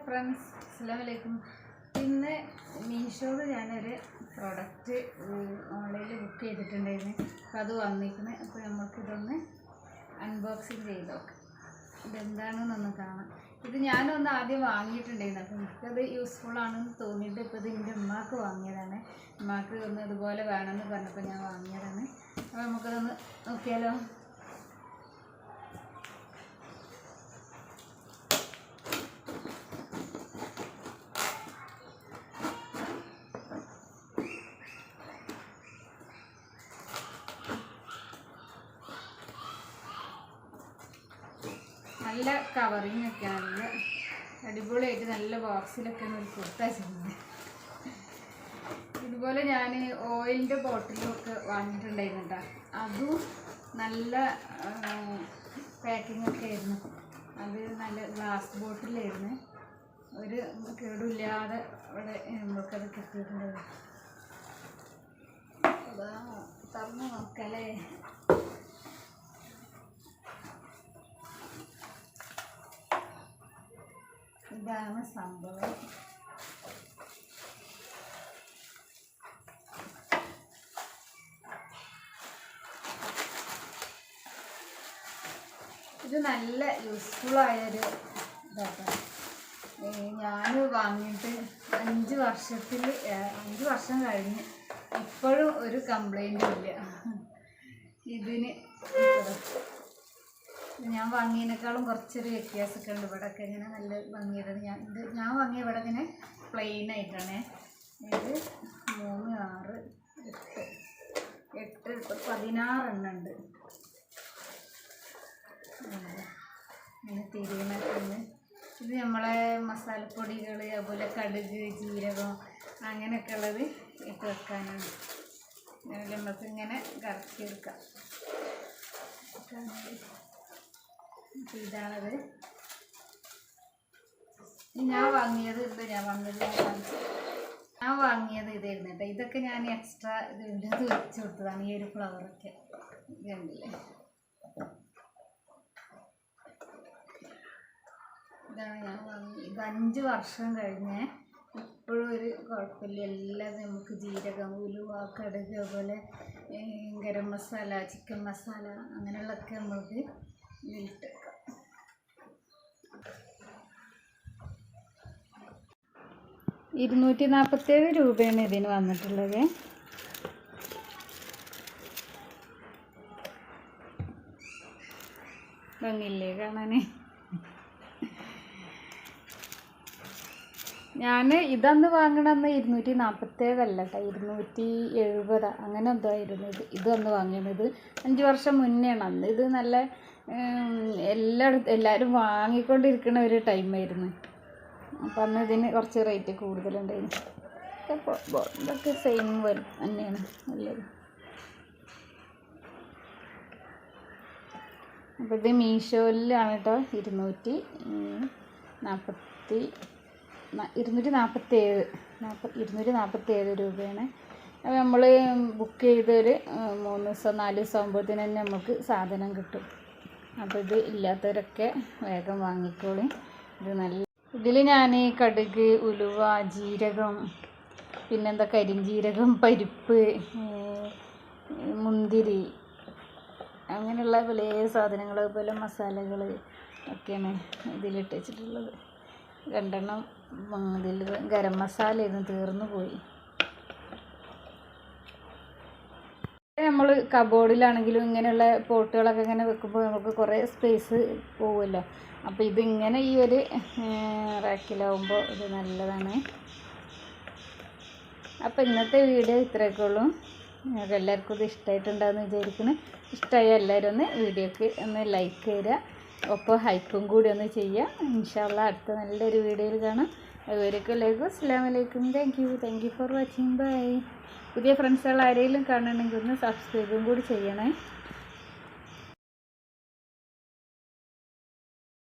Friends, അസ്സലാമു അലൈക്കും. ഇന്ന് മീഷോയിൽ ഞാനൊരു പ്രൊഡക്റ്റ് ഓൺലൈനിൽ ബുക്ക് ചെയ്തിട്ടുണ്ടായിരുന്നു. അപ്പോൾ അത് വന്നിരിക്കുന്നത്. അപ്പോൾ നമുക്കിതൊന്ന് അൺബോക്സിങ് ചെയ്ത് നോക്കാം. ഇതെന്താണെന്നൊന്ന് കാണാം. ഇത് ഞാനൊന്ന് ആദ്യം വാങ്ങിയിട്ടുണ്ടായിരുന്നു. അപ്പോൾ എനിക്കത് യൂസ്ഫുള്ളാണെന്ന് തോന്നിയിട്ട് ഇപ്പോൾ ഇത് എൻ്റെ ഉമ്മാക്ക് വാങ്ങിയതാണ്. ഉമ്മാക്ക് ഒന്ന് ഇതുപോലെ വേണമെന്ന് പറഞ്ഞപ്പോൾ ഞാൻ വാങ്ങിയതാണ്. അപ്പോൾ നമുക്കതൊന്ന് നോക്കിയാലോ. നല്ല കവറിങ് ഒക്കെയാണ്, നല്ല അടിപൊളിയായിട്ട് നല്ല ബോക്സിലൊക്കെയാണ് ഒരു കൊടുത്തയച്ചിട്ടുണ്ട്. ഇതുപോലെ ഞാൻ ഓയിലിൻ്റെ ബോട്ടിലൊക്കെ വാങ്ങിയിട്ടുണ്ടായിരുന്നു കേട്ടോ. അതും നല്ല പാക്കിംഗ് ഒക്കെ ആയിരുന്നു. അത് നല്ല ഗ്ലാസ് ബോട്ടിലായിരുന്നു, ഒരു കേടില്ലാതെ അവിടെ നമുക്കത് കിട്ടിയിട്ടുണ്ടായിരുന്നു. അതാ തുറന്ന് നോക്കല്ലേ. ഇതാണ് സംഭവം. ഇത് നല്ല യൂസ്ഫുള്ളായൊരു ഇതാട്ടോ. ഞാൻ വാങ്ങിയിട്ട് 5 വർഷം കഴിഞ്ഞ് ഇപ്പോഴും ഒരു കംപ്ലൈൻറ്റും ഇല്ല ഇതിന്. ഞാൻ വാങ്ങിയതിനേക്കാളും കുറച്ചൊരു വ്യത്യാസമൊക്കെ ഉണ്ട്. ഇവിടെയൊക്കെ ഇങ്ങനെ നല്ല ഭംഗിയുള്ളത്. ഞാൻ വാങ്ങിയ ഇവിടെ ഇങ്ങനെ പ്ലെയിൻ ആയിട്ടാണ്. ഇത് 3, 6, 8, 16 എണ്ണം ഉണ്ട്. ഇങ്ങനെ തിരിയുന്നൊക്കെ. ഇത് നമ്മളെ മസാലപ്പൊടികൾ, അതുപോലെ കടുക്, ജീരകം അങ്ങനെയൊക്കെ ഉള്ളത് ഇട്ട് വെക്കാനാണ്. നമുക്ക് ഇങ്ങനെ കറക്കിയെടുക്കാം. ഇതാണത്. ഞാൻ വാങ്ങിയത് ഇതായിരുന്നു കേട്ടോ. ഇതൊക്കെ ഞാൻ എക്സ്ട്രാ ഇത് വെച്ച് കൊടുത്തതാണ്. ഈ ഒരു ഫ്ലവറൊക്കെ കണ്ടില്ലേ. ഇതാണ് ഞാൻ വാങ്ങിയത്. ഇത് 5 വർഷം കഴിഞ്ഞ് ഇപ്പോഴും ഒരു കുഴപ്പമില്ല. എല്ലാം നമുക്ക് ജീരകം, ഉലുവ, കടുക്, അതുപോലെ ഗരം മസാല, ചിക്കൻ മസാല അങ്ങനെയുള്ളതൊക്കെ നമുക്ക് ഇതിലിട്ടേക്കാം. 247 രൂപയാണ് ഇതിന് വന്നിട്ടുള്ളത്. ഭംഗിയില്ലേ കാണാൻ. ഞാൻ ഇതന്ന് വാങ്ങണമെന്ന് 247 അല്ല കേട്ടോ, 270 അങ്ങനെ എന്തോ ആയിരുന്നു. ഇതൊന്ന് വാങ്ങിയത് 5 വർഷം മുന്നെയാണ്. അന്ന് ഇത് നല്ല എല്ലാവരും വാങ്ങിക്കൊണ്ടിരിക്കുന്ന ഒരു ടൈമായിരുന്നു. അപ്പം അന്ന് ഇതിന് കുറച്ച് റേറ്റ് കൂടുതലുണ്ടായിരുന്നു. അപ്പോൾ ഇതൊക്കെ സെയിം വരും തന്നെയാണ് നല്ലത്. അപ്പോൾ ഇത് മീഷോയിലാണ് കേട്ടോ. 247 രൂപയാണ്. അപ്പോൾ നമ്മൾ ബുക്ക് ചെയ്തൊരു 3 ദിവസം 4 ദിവസം ആകുമ്പോഴത്തേന് തന്നെ നമുക്ക് സാധനം കിട്ടും. അപ്പോൾ ഇത് ഇല്ലാത്തവരൊക്കെ വേഗം വാങ്ങിക്കോളി. ഇത് നല്ല ഇതിൽ ഞാൻ കടുക്, ഉലുവ, ജീരകം, പിന്നെന്താ കരിഞ്ജീരകം, പരിപ്പ്, മുന്തിരി അങ്ങനെയുള്ള പല സാധനങ്ങൾ, അതുപോലെ മസാലകൾ ഒക്കെയാണ് ഇതിലിട്ട് വെച്ചിട്ടുള്ളത്. 2 എണ്ണം ഇതിൽ ഗരം മസാല ഇന്ന് തീർന്നു പോയി. നമ്മൾ കബോർഡിലാണെങ്കിലും ഇങ്ങനെയുള്ള പോട്ടുകളൊക്കെ ഇങ്ങനെ വെക്കുമ്പോൾ നമുക്ക് കുറേ സ്പേസ് പോകുമല്ലോ. അപ്പോൾ ഇതിങ്ങനെ ഈ ഒരു റാക്കിലാവുമ്പോൾ ഇത് നല്ലതാണ്. അപ്പോൾ ഇന്നത്തെ വീഡിയോ ഇത്രയൊക്കെ ഉള്ളൂ. നിങ്ങൾക്ക് എല്ലാവർക്കും ഇത് ഇഷ്ടമായിട്ടുണ്ടാകുമെന്ന് വിചാരിക്കുന്നു. ഇഷ്ടമായ എല്ലാവരും ഒന്ന് വീഡിയോക്ക് ഒന്ന് ലൈക്ക് ചെയ്യുക, ഒപ്പം ഹൈപ്പും കൂടി ഒന്ന് ചെയ്യുക. ഇൻഷാ അല്ലാഹ് അടുത്ത നല്ലൊരു വീഡിയോയിൽ കാണാം. അതുവരെയൊക്കെ എല്ലാവർക്കും അസ്സലാമു അലൈക്കും. Thank you for watching. Bye. പുതിയ ഫ്രണ്ട്സുകൾ ആരെങ്കിലും കാണണമെങ്കിൽ ഒന്ന് സബ്സ്ക്രൈബും കൂടി ചെയ്യണേ.